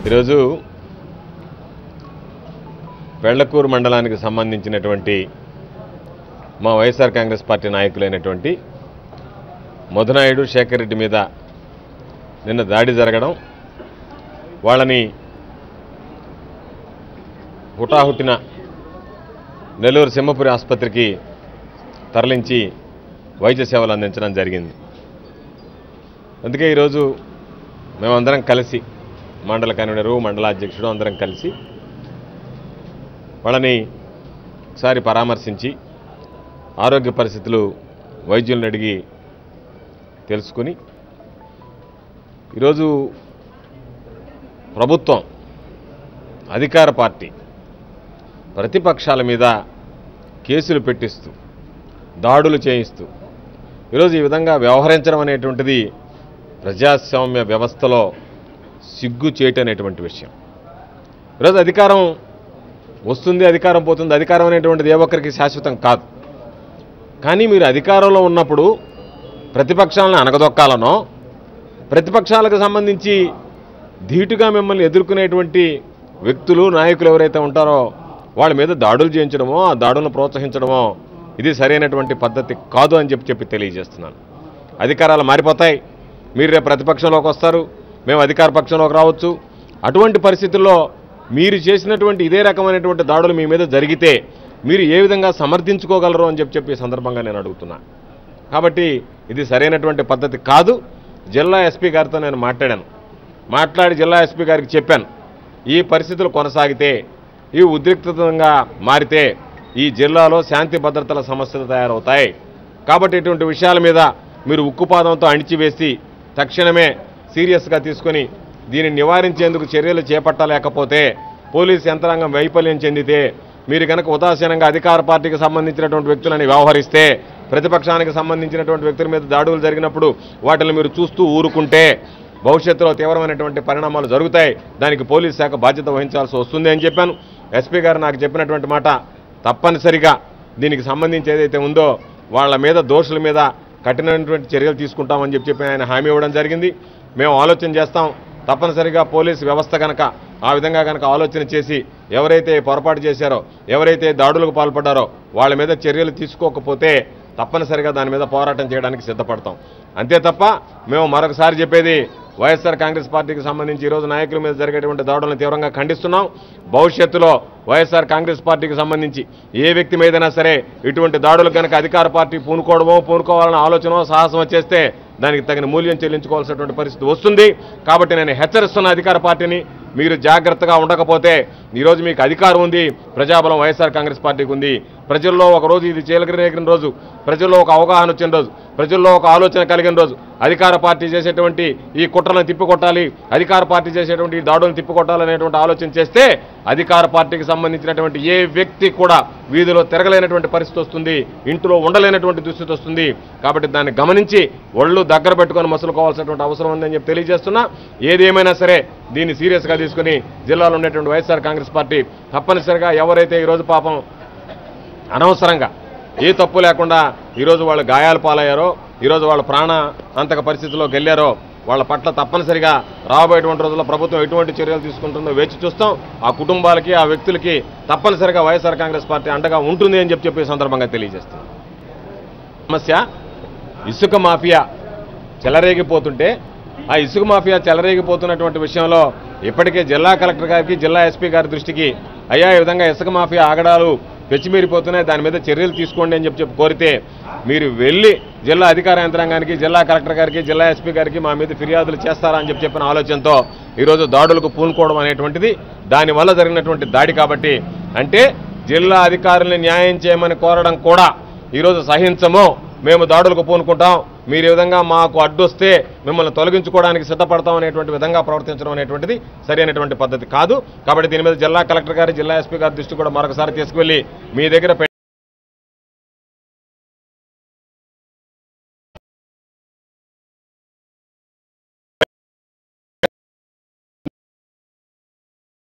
ఈరోజు వెళ్లకూరు మండలానికి సంబంధించినటువంటి మా వైఎస్ఆర్ కాంగ్రెస్ పార్టీ నాయకులైనటువంటి మధునాయుడు శేఖర్ రెడ్డి మీద నిన్న దాడి జరగడం, వాళ్ళని హుటాహుటిన నెల్లూరు సింహపురి ఆసుపత్రికి తరలించి వైద్య సేవలు అందించడం జరిగింది. అందుకే ఈరోజు మేమందరం కలిసి మండల కన్వీనరు, మండలాధ్యక్షుడు అందరం కలిసి వాళ్ళని ఒకసారి పరామర్శించి ఆరోగ్య పరిస్థితులు వైద్యులను అడిగి తెలుసుకుని, ఈరోజు ప్రభుత్వం అధికార పార్టీ ప్రతిపక్షాల మీద కేసులు పెట్టిస్తూ దాడులు చేయిస్తూ ఈరోజు ఈ విధంగా వ్యవహరించడం అనేటువంటిది ప్రజాస్వామ్య వ్యవస్థలో సిగ్గు చేయటం అనేటువంటి విషయం. ఈరోజు అధికారం వస్తుంది, అధికారం పోతుంది. అధికారం అనేటువంటిది ఏ ఒక్కరికి శాశ్వతం కాదు. కానీ మీరు అధికారంలో ఉన్నప్పుడు ప్రతిపక్షాలను అణగదొక్కాలనో, ప్రతిపక్షాలకు సంబంధించి ధీటుగా మిమ్మల్ని ఎదుర్కొనేటువంటి వ్యక్తులు, నాయకులు ఎవరైతే ఉంటారో వాళ్ళ మీద దాడులు చేయించడమో, ఆ దాడులను ప్రోత్సహించడమో ఇది సరైనటువంటి పద్ధతి కాదు అని చెప్పి తెలియజేస్తున్నాను. అధికారాలు మారిపోతాయి. మీరు రేపు ప్రతిపక్షంలోకి వస్తారు, మేము అధికార పక్షంలోకి రావచ్చు. అటువంటి పరిస్థితుల్లో మీరు చేసినటువంటి ఇదే రకమైనటువంటి దాడులు మీ మీద జరిగితే మీరు ఏ విధంగా సమర్థించుకోగలరు అని చెప్పి సందర్భంగా నేను అడుగుతున్నా. కాబట్టి ఇది సరైనటువంటి పద్ధతి కాదు. జిల్లా ఎస్పీ గారితో నేను మాట్లాడి జిల్లా ఎస్పీ గారికి చెప్పాను, ఈ పరిస్థితులు కొనసాగితే, ఈ ఉద్రిక్తంగా మారితే ఈ జిల్లాలో శాంతి భద్రతల సమస్యలు తయారవుతాయి. కాబట్టి ఇటువంటి విషయాల మీద మీరు ఉక్కుపాదంతో అణిచివేసి తక్షణమే సీరియస్గా తీసుకొని దీన్ని నివారించేందుకు చర్యలు చేపట్టలేకపోతే, పోలీసు యంత్రాంగం వైఫల్యం చెందితే, మీరు కనుక ఉదాసీనంగా అధికార పార్టీకి సంబంధించినటువంటి వ్యక్తులని వ్యవహరిస్తే, ప్రతిపక్షానికి సంబంధించినటువంటి వ్యక్తుల మీద దాడులు జరిగినప్పుడు వాటిని మీరు చూస్తూ ఊరుకుంటే భవిష్యత్తులో తీవ్రమైనటువంటి పరిణామాలు జరుగుతాయి. దానికి పోలీసు శాఖ బాధ్యత వహించాల్సి వస్తుంది అని చెప్పాను. ఎస్పీ గారు నాకు చెప్పినటువంటి మాట, తప్పనిసరిగా దీనికి సంబంధించి ఏదైతే ఉందో వాళ్ళ మీద, దోషుల మీద కఠినమైనటువంటి చర్యలు తీసుకుంటామని చెప్పి ఆయన హామీ ఇవ్వడం జరిగింది. మేము ఆలోచన చేస్తాం. తప్పనిసరిగా పోలీసు వ్యవస్థ కనుక ఆ విధంగా కనుక ఆలోచన చేసి ఎవరైతే పొరపాటు చేశారో, ఎవరైతే దాడులకు పాల్పడ్డారో వాళ్ళ మీద చర్యలు తీసుకోకపోతే తప్పనిసరిగా దాని మీద పోరాటం చేయడానికి సిద్ధపడతాం. అంతే తప్ప మేము మరొకసారి చెప్పేది, వైఎస్ఆర్ కాంగ్రెస్ పార్టీకి సంబంధించి ఈరోజు నాయకుల మీద జరిగేటువంటి దాడులను తీవ్రంగా ఖండిస్తున్నాం. భవిష్యత్తులో వైఎస్ఆర్ కాంగ్రెస్ పార్టీకి సంబంధించి ఏ వ్యక్తి మీదైనా సరే ఇటువంటి దాడులు కనుక అధికార పార్టీ పూనుకోవాలన్న ఆలోచన, సాహసం చేస్తే దానికి తగిన మూల్యం చెల్లించుకోవాల్సినటువంటి పరిస్థితి వస్తుంది. కాబట్టి నేను హెచ్చరిస్తున్న అధికార పార్టీని, మీరు జాగ్రత్తగా ఉండకపోతే ఈరోజు మీకు అధికారం ఉంది, ప్రజాబలం వైఎస్ఆర్ కాంగ్రెస్ పార్టీకి ఉంది. ప్రజల్లో ఒక రోజు ఇది చీలకరిగిన రోజు, ప్రజల్లో ఒక అవగాహన వచ్చిన రోజు, ప్రజల్లో ఒక ఆలోచన కలిగిన రోజు, అధికార పార్టీ చేసేటువంటి ఈ కుట్రలను తిప్పికొట్టాలి, అధికార పార్టీ చేసేటువంటి ఈ దాడులను తిప్పికొట్టాలనేటువంటి ఆలోచన చేస్తే అధికార పార్టీకి సంబంధించినటువంటి ఏ వ్యక్తి కూడా వీధిలో తిరగలేనటువంటి పరిస్థితి వస్తుంది, ఇంట్లో ఉండలేనటువంటి దుస్థితి వస్తుంది. కాబట్టి దాన్ని గమనించి ఒళ్ళు దగ్గర పెట్టుకొని మసులుకోవాల్సినటువంటి అవసరం ఉందని చెప్పి తెలియజేస్తున్నా. ఏదేమైనా సరే దీన్ని సీరియస్గా తీసుకుని జిల్లాలో ఉండేటువంటి వైఎస్ఆర్ కాంగ్రెస్ పార్టీ తప్పనిసరిగా ఎవరైతే ఈరోజు పాపం అనవసరంగా ఏ తప్పు లేకుండా ఈరోజు వాళ్ళు గాయాలు పాలయ్యారో, ఈరోజు వాళ్ళ ప్రాణ అంతక పరిస్థితుల్లోకి వెళ్ళారో వాళ్ళ పట్ల తప్పనిసరిగా రాబోయేటువంటి రోజుల్లో ప్రభుత్వం ఎటువంటి చర్యలు తీసుకుంటుందో వేచి చూస్తాం. ఆ కుటుంబాలకి, ఆ వ్యక్తులకి తప్పనిసరిగా వైఎస్ఆర్ కాంగ్రెస్ పార్టీ అండగా ఉంటుంది అని చెప్పి సందర్భంగా తెలియజేస్తాం. సమస్య ఇసుక మాఫియా చెలరేగిపోతుంటే, ఆ ఇసుక మాఫియా చెలరేగిపోతున్నటువంటి విషయంలో ఇప్పటికే జిల్లా కలెక్టర్ గారికి, జిల్లా ఎస్పీ గారి దృష్టికి అయ్యా ఈ విధంగా ఇసుక మాఫియా ఆగడాలు పెచ్చిమీరిపోతున్నాయి, దాని మీద చర్యలు తీసుకోండి అని చెప్పి కోరితే మీరు వెళ్ళి జిల్లా అధికార యంత్రాంగానికి, జిల్లా కలెక్టర్ గారికి, జిల్లా ఎస్పీ గారికి మా మీద ఫిర్యాదులు చేస్తారా అని చెప్పిన ఆలోచనతో ఈరోజు దాడులకు పూనుకోవడం అనేటువంటిది దానివల్ల జరిగినటువంటి దాడి. కాబట్టి అంటే జిల్లా అధికారుల్ని న్యాయం చేయమని కోరడం కూడా ఈరోజు సహించము, మేము దాడులకు పూనుకుంటాం, మీరు ఈ విధంగా మాకు అడ్డొస్తే మిమ్మల్ని తొలగించుకోవడానికి సిద్ధపడతాం అనేటువంటి విధంగా ప్రవర్తించడం అనేటువంటిది సరైనటువంటి పద్ధతి కాదు. కాబట్టి దీని మీద జిల్లా కలెక్టర్ గారు, జిల్లా ఎస్పీ గారి దృష్టి కూడా మరొకసారి తీసుకువెళ్ళి మీ దగ్గర